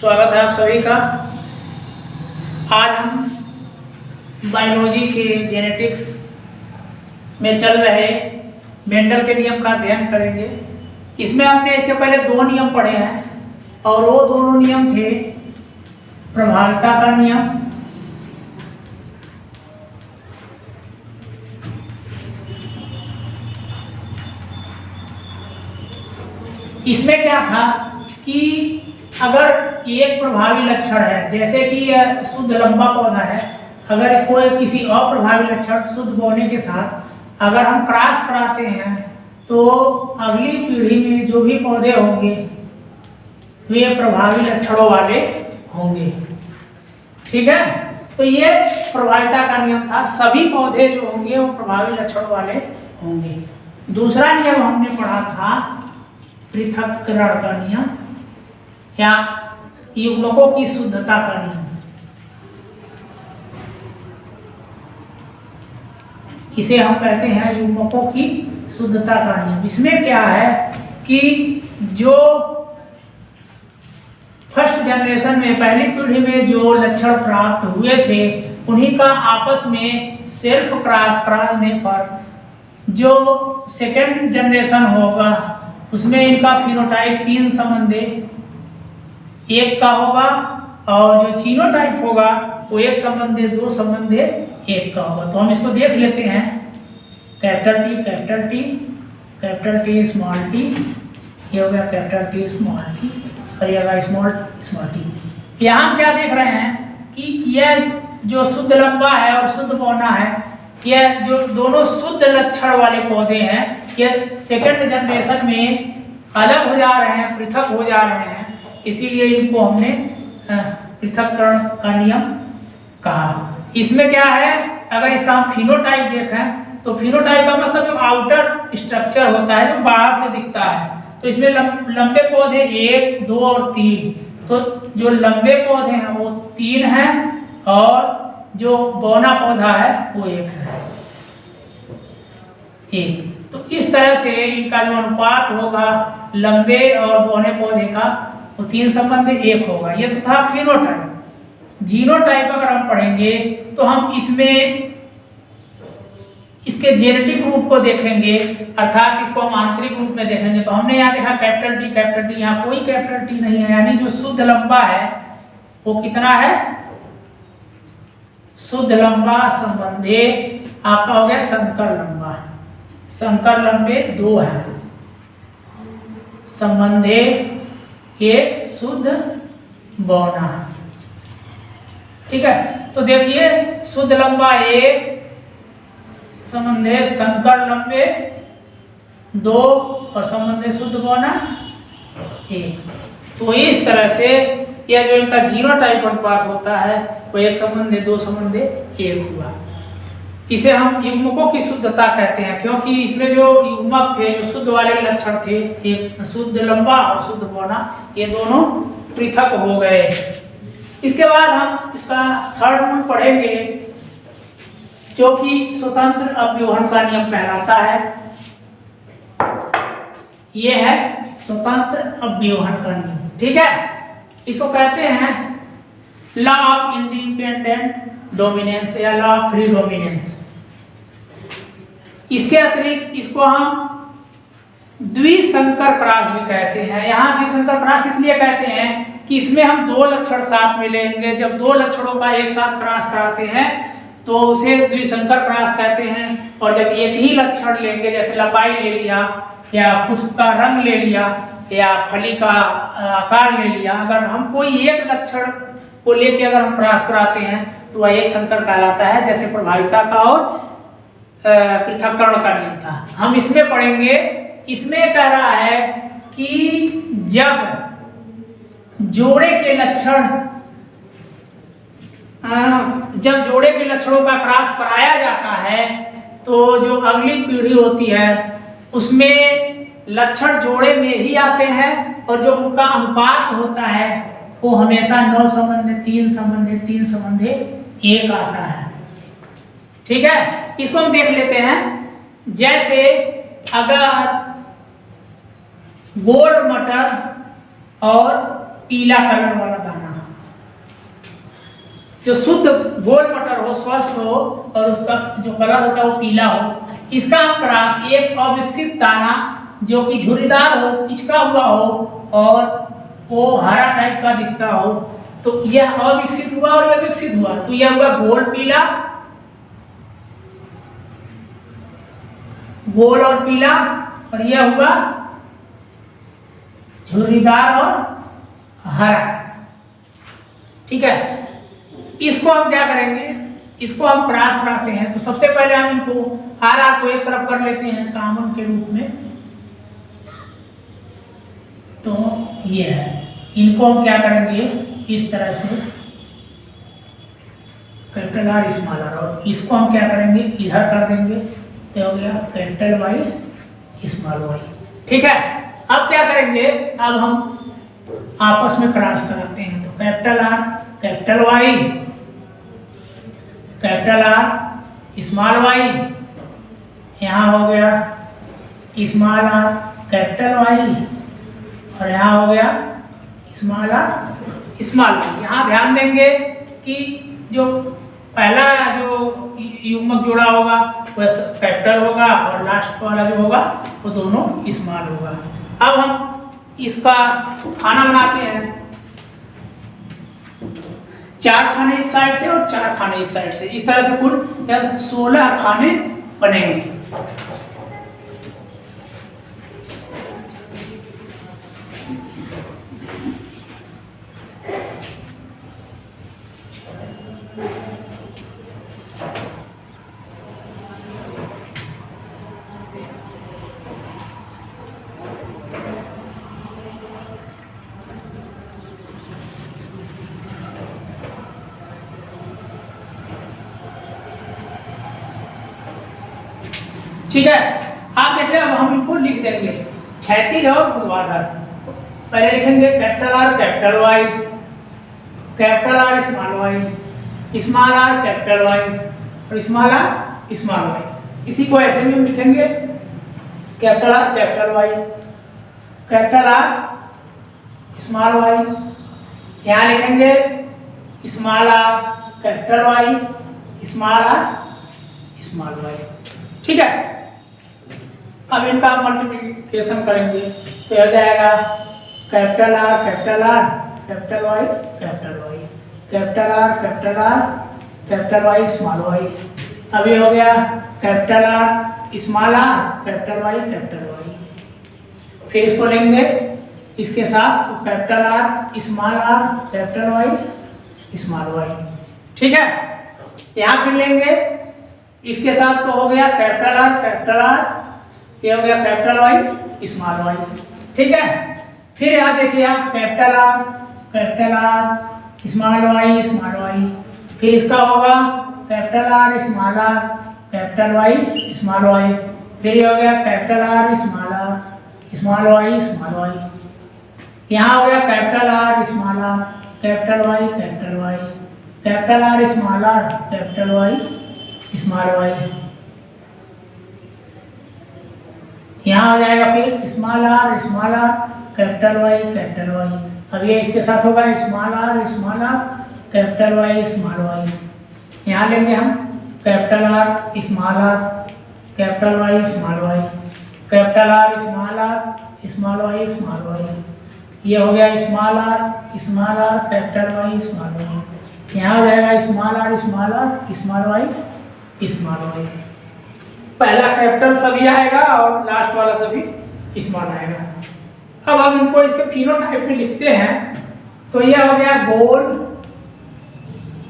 स्वागत है आप सभी का। आज हम बायोलॉजी के जेनेटिक्स में चल रहे मेंडल के नियम का अध्ययन करेंगे। इसमें हमने इसके पहले दो नियम पढ़े हैं और वो दोनों नियम थे प्रभाविता का नियम इसमें क्या था कि अगर एक प्रभावी लक्षण है, जैसे कि यह शुद्ध लंबा पौधा है, अगर इसको किसी अप्रभावी लक्षण शुद्ध बोने के साथ अगर हम क्रॉस कराते हैं तो अगली पीढ़ी में जो भी पौधे होंगे वे प्रभावी लक्षणों वाले होंगे। ठीक है, तो ये प्रभाविता का नियम था, सभी पौधे जो होंगे वो प्रभावी लक्षणों वाले होंगे। दूसरा नियम हमने पढ़ा था पृथक्करण का नियम या युग्मकों की शुद्धता का नियम। इसे हम कहते हैं युग्मकों की शुद्धता का नियम। इसमें क्या है कि जो फर्स्ट जनरेशन में, पहली पीढ़ी में जो लक्षण प्राप्त हुए थे उन्हीं का आपस में सेल्फ क्रॉस कराने पर जो सेकेंड जनरेशन होगा उसमें इनका फिनोटाइप 3 संबंधी 1 का होगा और जो जीनोटाइप होगा वो 1 संबंधी 2 संबंधी 1 का होगा। तो हम इसको देख लेते हैं। Capital T capital T capital T small T, ये हो गया कैपिटल टी स्मॉल टी और ये होगा स्मॉल टी। यहाँ क्या देख रहे हैं कि यह जो शुद्ध लंबा है और शुद्ध पौना है, यह जो दोनों शुद्ध लक्षण वाले पौधे हैं, ये सेकंड जनरेशन में अलग हो जा रहे हैं, पृथक हो जा रहे हैं, इसीलिए इनको हमने पृथक्करण का नियम कहा। इसमें क्या है, अगर इसका हम फिनोटाइप देखें तो फिनोटाइप का मतलब जो आउटर स्ट्रक्चर होता है, जो बाहर से दिखता है, तो इसमें लंबे पौधे 1, 2 और 3, तो जो लंबे पौधे हैं वो 3 हैं और जो बौना पौधा है वो 1 है। तो इस तरह से इनका जो अनुपात होगा लंबे और बौने पौधे का वो 3 संबंधी 1 होगा। ये तो था फिनोटाइप। जीनोटाइप अगर हम पढ़ेंगे तो हम इसमें इसके जेनेटिक रूप को देखेंगे, अर्थात इसको हम आंतरिक रूप में देखेंगे। तो हमने यहाँ देखा कैपिटल टी, यहाँ कोई कैपिटल टी नहीं है, यानी जो शुद्ध लंबा है वो कितना है, शुद्ध लंबा संबंधी आपका हो गया संकर लंबा। संकर लंबे 2 है, संबंधी 1 शुद्ध बौना। ठीक है, तो देखिए शुद्ध लंबा 1 संबंधी संकर लंबे 2 और संबंधी शुद्ध बौना 1। तो इस तरह से यह जो इनका जीनोटाइप अनुपात होता है वो 1 संबंधी 2 संबंधी 1 हुआ। इसे हम युग्मकों की शुद्धता कहते हैं, क्योंकि इसमें जो युग्मक थे, जो शुद्ध वाले लक्षण थे, एक शुद्ध लंबा और शुद्ध बौना, ये दोनों पृथक हो गए। इसके बाद हम इसका थर्ड रूल पढ़ेंगे जो कि स्वतंत्र अवरोहण का नियम कहलाता है। ये है स्वतंत्र अवरोहण का नियम। ठीक है, इसको कहते हैं लॉ ऑफ इंडिपेंडेंट डोमिनेंस या लॉ ऑफ फ्री डोमिनेंस। इसके अतिरिक्त इसको हम द्विसंकर क्रॉस भी कहते हैं। यहाँ द्विसंकर क्रॉस इसलिए कहते हैं कि इसमें हम 2 लक्षण साथ में लेंगे। जब 2 लक्षणों का एक साथ क्रॉस कराते हैं तो उसे द्विसंकर क्रॉस कहते हैं, और जब एक ही लक्षण लेंगे, जैसे लंबाई ले लिया या पुष्प का रंग ले लिया या फली का आकार ले लिया, अगर हम कोई एक लक्षण को लेके अगर हम क्रॉस कराते हैं तो वह एक संकर कहलाता है, जैसे प्रभाविता का और पृथक्करण का नियम था। हम इसमें पढ़ेंगे। इसमें कह रहा है कि जब जोड़े के लक्षणों का क्रॉस कराया जाता है तो जो अगली पीढ़ी होती है उसमें लक्षण जोड़े में ही आते हैं और जो उनका अनुपात होता है वो हमेशा 9 संबंधी 3 संबंधी 3 संबंधी 1 आता है। ठीक है, इसको हम देख लेते हैं। जैसे अगर गोल मटर और पीला कलर वाला दाना, जो शुद्ध गोल मटर हो, स्वस्थ हो और उसका जो कलर होता है वो पीला हो, इसका हम क्रॉस एक अविकसित दाना जो कि झुर्रीदार हो, पिचका हुआ हो और वो हरा टाइप का दिखता हो, तो यह अविकसित हुआ और यह विकसित हुआ, तो यह हुआ गोल पीला, गोल और पीला, और यह हुआ झुर्रीदार और हरा। ठीक है, इसको हम क्या करेंगे, इसको हम क्रॉस कराते हैं। तो सबसे पहले हम इनको आर को एक तरफ कर लेते हैं कॉमन के रूप में, तो ये है, इनको हम क्या करेंगे इस तरह से कैपिटल आर स्मॉल आर, और इसको हम क्या करेंगे इधर कर देंगे, तो हो गया कैपिटल वाई स्मॉल वाई। ठीक है, अब क्या करेंगे, अब हम आपस में क्रॉस कराते हैं। तो capital R capital Y, capital R small Y, यहाँ हो गया स्मॉल आर कैपिटल वाई, और यहाँ हो गया स्मॉल आर स्मॉल वाई। यहाँ ध्यान देंगे कि जो पहला जो युग्मक जोड़ा होगा वह कैपिटल होगा और लास्ट वाला जो होगा वो दोनों स्मॉल होगा। अब हम इसका खाना बनाते हैं, 4 खाने इस साइड से और 4 खाने इस साइड से, इस तरह से कुल 16 खाने बनेंगे। ठीक है, आप देखिए, अब हम इनको लिख देंगे क्षैतिज और ऊर्ध्वाधर। तो पहले लिखेंगे capital R capital Y, capital R small Y, small R capital Y और स्मॉल आर स्मॉल वाई। इसी को ऐसे भी हम लिखेंगे capital R capital Y, capital R small Y, यहाँ लिखेंगे small R capital Y, small R small Y. ठीक है, अब इनका मल्टीप्लिकेशन करेंगे तो हो जाएगा capital R capital Y capital Y, capital R capital Y small Y. अब ये हो गया capital R small R capital Y. फिर इसको लेंगे इसके साथ, तो capital R small R capital Y small Y. ठीक है, यहाँ फिर लेंगे इसके साथ, तो हो गया कैपिटल आर, ये हो गया कैपिटल वाई स्मॉल वाई। ठीक है, फिर यहाँ देखिए आप कैपिटल आर स्मॉल वाई, फिर इसका होगा capital R capital Y small Y, फिर ये हो गया कैपिटल आर स्मॉल वाई, यहाँ हो गया capital R capital Y, capital R small R capital Y small Y. यहाँ आ जाएगा फिर स्मॉल आर कैपिटल वाई। अब ये इसके साथ होगा small R capital Y small Y. यहाँ लेंगे हम capital R capital Y small Y, capital R small Y small Y. ये हो गया small R capital Y small Y. यहाँ हो जाएगा small R small Y small Y. पहला कैपिटल सभी आएगा और लास्ट वाला सभी स्मॉल आएगा। अब हम इनको इसके फिनोटाइप में लिखते हैं, तो यह हो गया गोल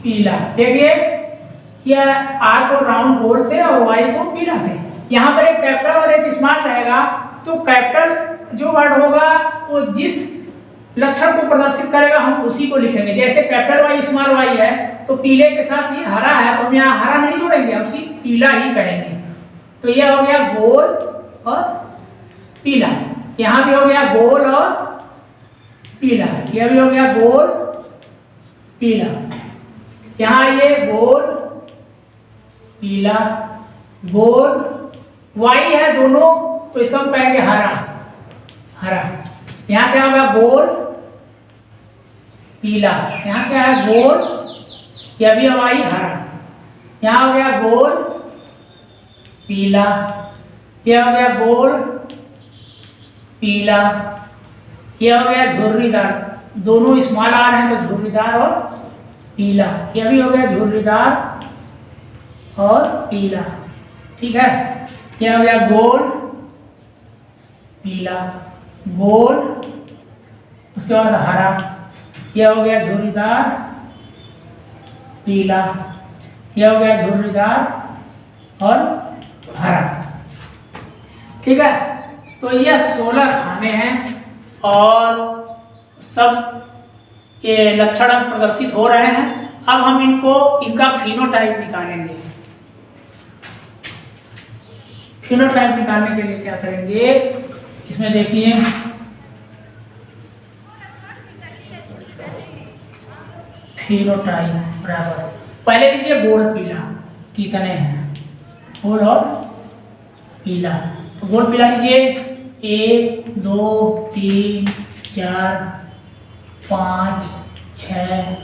पीला। देखिए यह आर को राउंड गोल से और वाई को पीला से। यहाँ पर एक कैपिटल और एक स्मॉल रहेगा, तो कैपिटल जो वर्ड होगा वो जिस लक्षण को प्रदर्शित करेगा हम उसी को लिखेंगे। जैसे कैपिटल वाई स्मॉल वाई है, तो पीले के साथ ये हरा है, तो हम यहाँ हरा नहीं जोड़ेंगे, हम सिर्फ पीला ही कहेंगे। तो यह हो गया गोल और पीला। यहाँ भी हो गया गोल और पीला, यह भी हो गया गोल पीला। यहाँ ये गोल पीला, गोल वाई है दोनों, तो इसका हम कहेंगे हरा। यहाँ क्या होगा गोल पीला, यहाँ क्या है गोल यह भी हवाई हरा। यहाँ हो गया गोल पीला, यह हो गया गोल पीला, यह हो गया झुर्रीदार, दोनों स्मॉल आर हैं तो झुर्रीदार और पीला, यह भी हो गया झुर्रीदार और पीला। ठीक है, यह हो गया गोल पीला, गोल, उसके बाद हरा, यह हो गया झुर्रीदार पीला, यह हो गया झुर्रीदार और हरा। ठीक है, तो यह 16 खाने हैं और सब ये लक्षण प्रदर्शित हो रहे हैं। अब हम इनका फिनोटाइप निकालेंगे। फिनोटाइप निकालने के लिए क्या करेंगे, इसमें देखिए फिनोटाइप बराबर, पहले लीजिए गोल पीला कितने हैं, गोल और पीला, तो गोल पीला लीजिए 1 2 3 4 5 6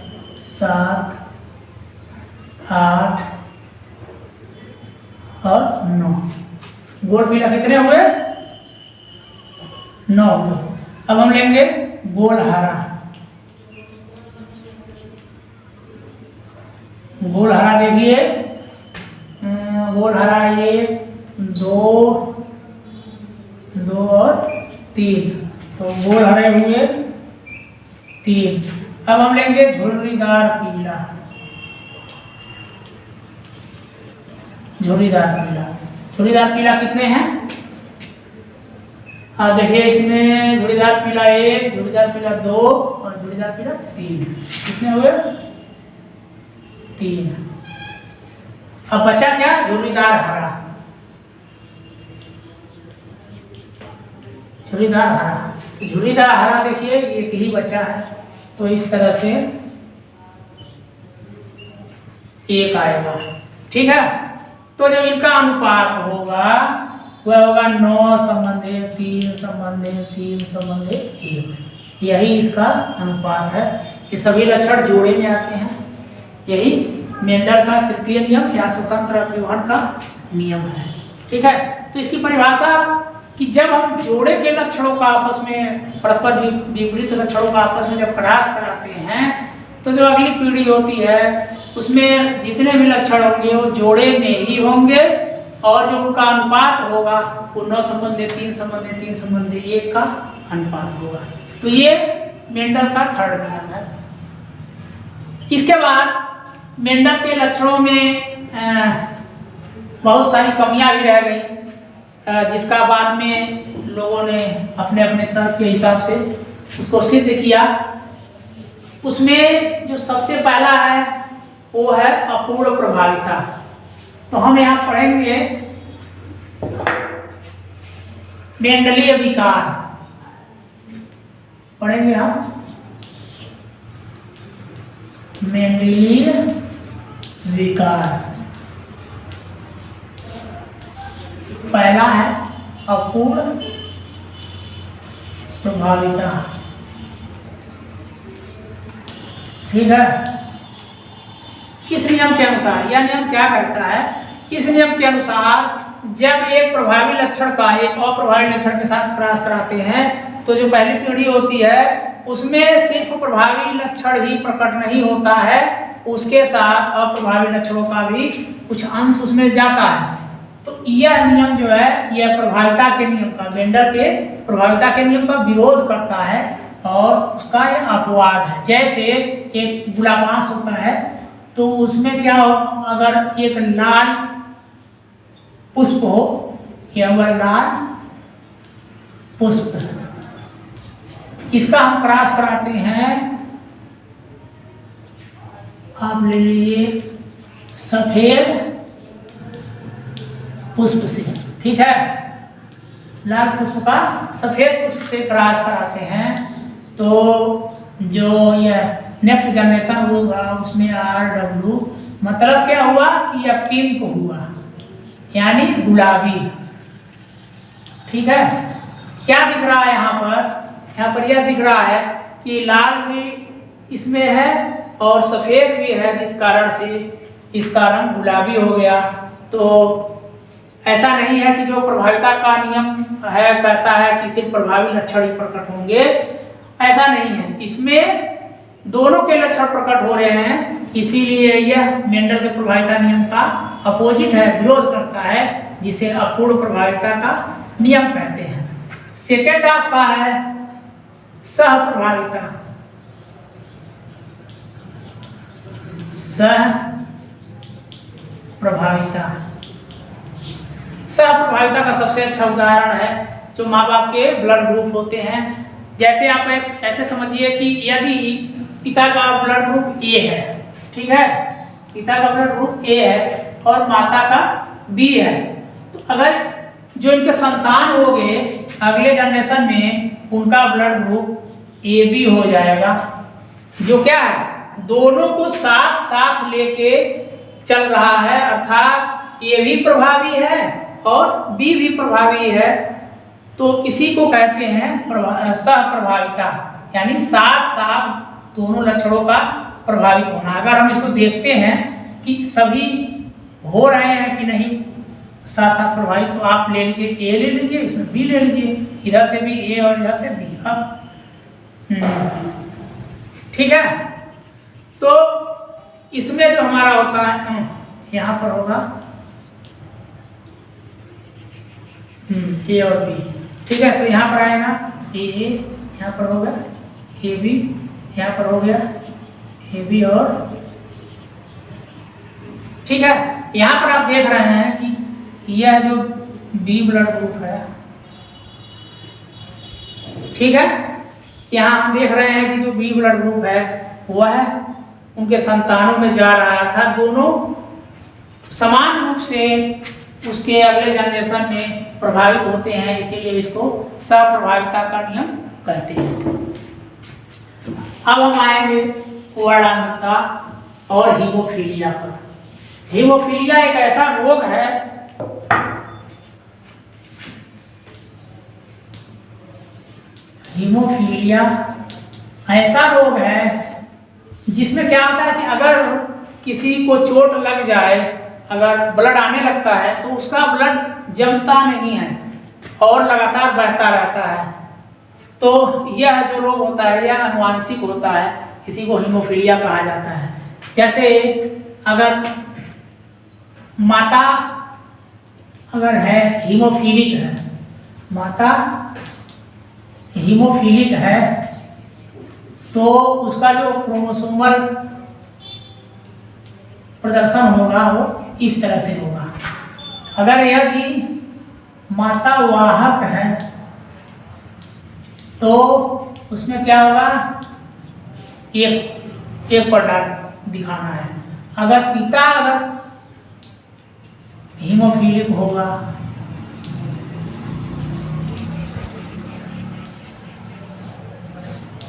7 8 और 9। गोल पीला कितने हुए, 9 हुए। अब हम लेंगे गोल हरा, गोल हरा देखिए, गोल हरा 1 2 2 और 3, तो गोल हरे हुए 3। अब हम लेंगे झुर्रीदार पीला, झुर्रीदार पीला, झुर्रीदार पीला कितने हैं, अब देखिए इसमें झुर्रीदार पीला 1, झुर्रीदार पीला 2 और झुर्रीदार पीला 3, कितने हुए 3। अब बचा क्या, झुर्रीदार हरा, झुर्रीदार हरा, तो झुर्रीदार हरा देखिए एक ही बचा है, तो इस तरह से 1 आएगा। ठीक है, तो जो इनका अनुपात होगा वह होगा 9:3:3:3:1, यही इसका अनुपात है। ये सभी लक्षण जोड़े में आते हैं, यही मेंडल का तृतीय नियम या स्वतंत्र अभिवहन का नियम है। ठीक है, तो इसकी परिभाषा कि जब हम जोड़े के लक्षणों का आपस में, परस्पर विपरीत लक्षणों का आपस में जब क्रॉस कराते हैं तो जो अगली पीढ़ी होती है उसमें जितने भी लक्षण होंगे वो जोड़े में ही होंगे और जो उनका अनुपात होगा वो 9:3:3:1 का अनुपात होगा। तो ये मेंडल का थर्ड नियम है। इसके बाद मेंडल के लक्षणों में बहुत सारी कमियां भी रह गई, जिसका बाद में लोगों ने अपने अपने तर्क के हिसाब से उसको सिद्ध किया। उसमें जो सबसे पहला है वो है अपूर्ण प्रभाविता। तो हम यहाँ पढ़ेंगे मेंडलीय विकार, पढ़ेंगे हम मेंडलीय विकार। पहला है अपूर्ण प्रभाविता। ठीक है, किस नियम के अनुसार, यह नियम क्या कहता है, इस नियम के अनुसार जब एक प्रभावी लक्षण का एक अप्रभावी लक्षण के साथ क्रॉस कराते हैं तो जो पहली पीढ़ी होती है उसमें सिर्फ प्रभावी लक्षण ही प्रकट नहीं होता है, उसके साथ अप्रभावी लक्षणों का भी कुछ अंश उसमें जाता है। तो यह नियम जो है यह प्रभाविता के नियम का, मेंडल के प्रभाविता के नियम का विरोध करता है और उसका यह अपवाद है। जैसे एक गुलाबांस होता है तो उसमें क्या हो, अगर एक लाल पुष्प हो, यह हुआ लाल पुष्प, इसका हम क्रॉस कराते हैं, आप ले लीजिए सफेद पुष्प से। ठीक है, लाल पुष्प का सफेद पुष्प से क्रॉस कराते हैं तो जो यह नेक्स्ट जनरेशन होगा उसमें RW, मतलब क्या हुआ कि यह पिंक हुआ, यानी गुलाबी। ठीक है, क्या दिख रहा है यहाँ पर, यह दिख रहा है कि लाल भी इसमें है और सफ़ेद भी है, जिस कारण से इसका रंग गुलाबी हो गया। तो ऐसा नहीं है कि जो प्रभाविता का नियम है कहता है कि सिर्फ प्रभावी लक्षण ही प्रकट होंगे, ऐसा नहीं है। इसमें दोनों के लक्षण प्रकट हो रहे हैं, इसीलिए यह मेंडल के प्रभाविता नियम का अपोजिट है, विरोध करता है, जिसे अपूर्ण प्रभाविता का नियम कहते हैं। सेकेंड आपका है सह प्रभाविता। सह प्रभाविता का सबसे अच्छा उदाहरण है जो माँ बाप के ब्लड ग्रुप होते हैं। जैसे आप ऐसे समझिए कि यदि पिता का ब्लड ग्रुप ए है, ठीक है, पिता का ब्लड ग्रुप ए है और माता का बी है, तो अगर जो इनके संतान होंगे अगले जनरेशन में उनका ब्लड ग्रुप ए बी हो जाएगा, जो क्या है, दोनों को साथ साथ लेके चल रहा है, अर्थात ए भी प्रभावी है और बी भी प्रभावी है। तो इसी को कहते हैं सह प्रभाविता, यानी साथ साथ दोनों लक्षणों का प्रभावित होना। अगर हम इसको देखते हैं कि सभी हो रहे हैं कि नहीं साथ साथ प्रभावित, तो आप ले लीजिए ए ले लीजिए, इसमें बी ले लीजिए, इधर से भी ए और इधर से बी। अब ठीक है, तो इसमें जो हमारा होता है यहाँ पर होगा ए और बी, ठीक है, तो यहाँ पर आएगा ए, यहाँ पर होगा ए बी, यहाँ पर हो गया ए बी और, ठीक है। यहाँ पर आप देख रहे हैं कि यह जो बी ब्लड ग्रुप है, ठीक है, यहाँ हम देख रहे हैं कि जो बी ब्लड ग्रुप है वह उनके संतानों में जा रहा था, दोनों समान रूप से उसके अगले जनरेशन में प्रभावित होते हैं, इसीलिए इसको सप्रभाविता का नियम कहते हैं। अब हम आएंगे वर्णांगता और हीमोफीलिया पर। हीमोफीलिया एक ऐसा रोग है हीमोफीलिया ऐसा रोग है जिसमें क्या होता है कि अगर किसी को चोट लग जाए, अगर ब्लड आने लगता है तो उसका ब्लड जमता नहीं है और लगातार बहता रहता है। तो यह जो रोग होता है यह आनुवांशिक होता है, इसी को हीमोफीलिया कहा जाता है। जैसे अगर माता अगर है हीमोफीलिक है, माता हीमोफीलिक है, तो उसका जो क्रोमोसोमल प्रदर्शन होगा वो इस तरह से होगा। अगर यदि माता वाहक है तो उसमें क्या होगा, एक प्रोडक्ट दिखाना है। अगर पिता अगर हीमोफीलिक होगा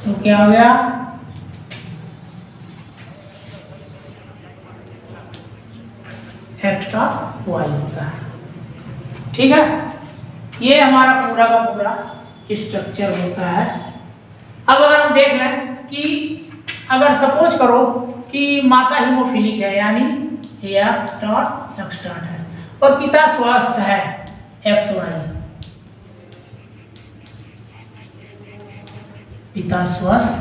तो क्या हो गया, एक्स्ट्रा वाई होता है, ठीक है। ये हमारा पूरा का पूरा स्ट्रक्चर होता है। अब अगर हम देख लें कि अगर सपोज करो कि माता हीमोफीलिक है यानी एक्स डॉट है और पिता स्वस्थ है एक्स वाई, पिता स्वस्थ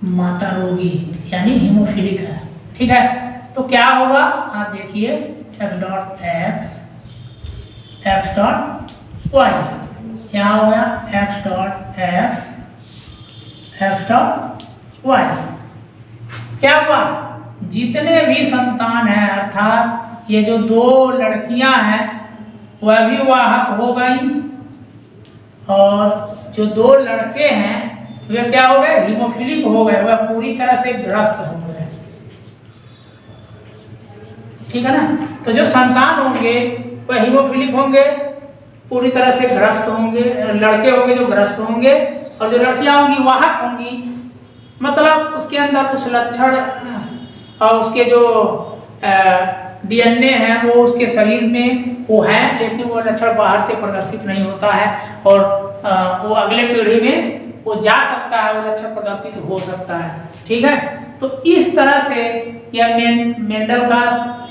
माता रोगी यानी हीमोफीलिक है, ठीक है। तो क्या होगा आप देखिए एक्स डॉट वाई, यहाँ हो गया एक्स डॉट वाई। क्या हुआ, जितने भी संतान हैं अर्थात ये जो दो लड़कियां हैं वह भी वाहक हो गई और जो दो लड़के हैं वे क्या हो गए, हीमोफीलिक हो गए, वह पूरी तरह से ग्रस्त हो गए, ठीक है ना। तो जो संतान होंगे वह हीमोफीलिक होंगे, पूरी तरह से ग्रस्त होंगे, लड़के होंगे जो ग्रस्त होंगे और जो लड़कियां होंगी वाहक होंगी, मतलब उसके अंदर उस लक्षण और उसके जो डीएनए है वो उसके शरीर में वो है, लेकिन वो लक्षण बाहर से प्रदर्शित नहीं होता है और वो अगले पीढ़ी में वो जा सकता है, वो लक्षण प्रदर्शित हो सकता है। ठीक है, तो इस तरह से यह मेंडल का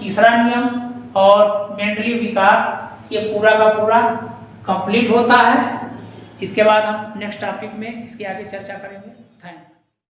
तीसरा नियम और मेंडली विकार ये पूरा का पूरा कंप्लीट होता है। इसके बाद हम नेक्स्ट टॉपिक में इसकी आगे चर्चा करेंगे। थैंक्स।